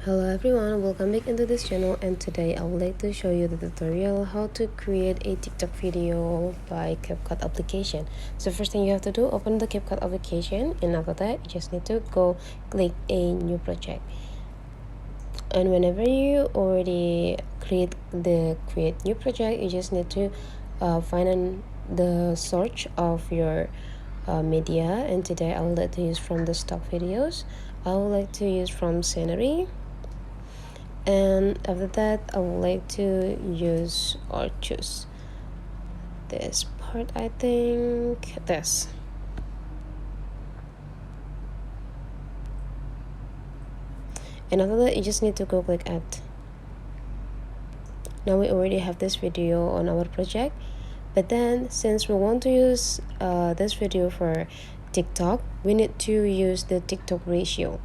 Hello everyone, welcome back into this channel, and today I would like to show you the tutorial how to create a TikTok video by CapCut application. So first thing you have to do, open the CapCut application, and after that you just need to go click a new project. And whenever you already create new project, you just need to find the search of your media, and today I would like to use from the stock videos. I would like to use from scenery, and after that I would like to use or choose this part. I think this, and after that you just need to go click add. Now we already have this video on our project, but then since we want to use this video for TikTok, we need to use the TikTok ratio.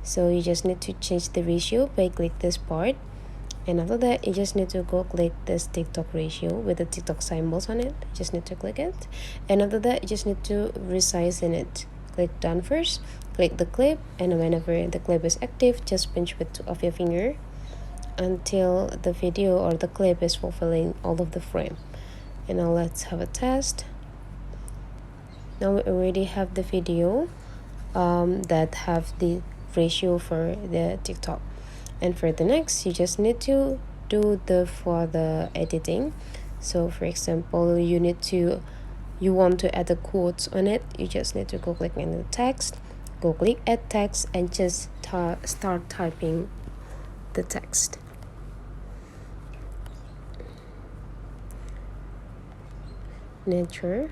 So you just need to change the ratio by click this part, and after that you just need to go click this TikTok ratio with the TikTok symbols on it. You just need to click it, and after that you just need to resize in it. Click done first, click the clip, and whenever the clip is active, just pinch with two of your finger until the video or the clip is fulfilling all of the frame. And now let's have a test. Now we already have the video that have the ratio for the TikTok. And for the next, you just need to do for the editing. So for example, you want to add the quotes on it. You just need to go click in the text, go click add text, and just start typing the text. Nature.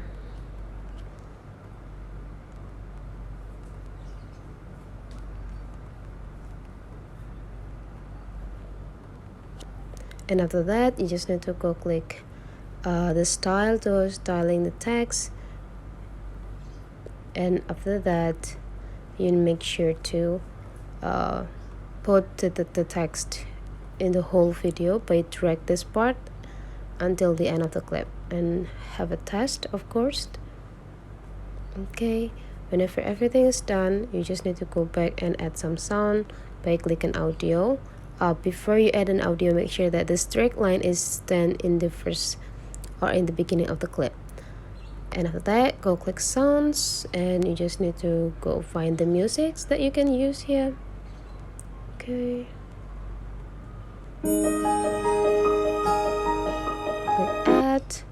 And after that you just need to go click the style to styling the text, and after that you make sure to put the text in the whole video by drag this part until the end of the clip, and have a test, of course. Okay, whenever everything is done, you just need to go back and add some sound by clicking audio. Before you add an audio, make sure that the straight line is stand in the first or in the beginning of the clip. And after that, go click sounds, and you just need to go find the musics that you can use here. Okay, click add,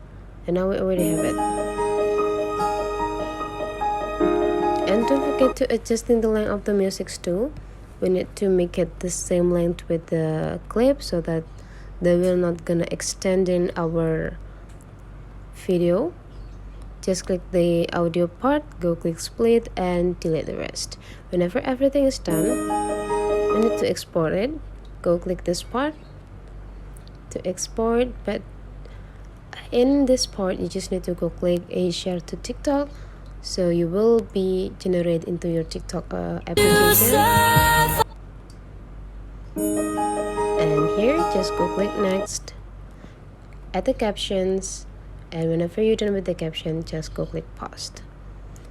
and now we already have it. And don't forget to adjusting the length of the musics too. We need to make it the same length with the clip so that they will not gonna extend in our video. Just click the audio part, go click split, and delete the rest. Whenever everything is done, you need to export it. Go click this part to export, but in this part you just need to go click a share to TikTok, so you will be generated into your TikTok application. And here just go click next, add the captions, and whenever you're done with the caption, just go click post.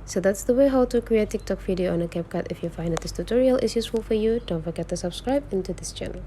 So that's the way how to create TikTok video on a CapCut. If you find that this tutorial is useful for you, don't forget to subscribe into this channel.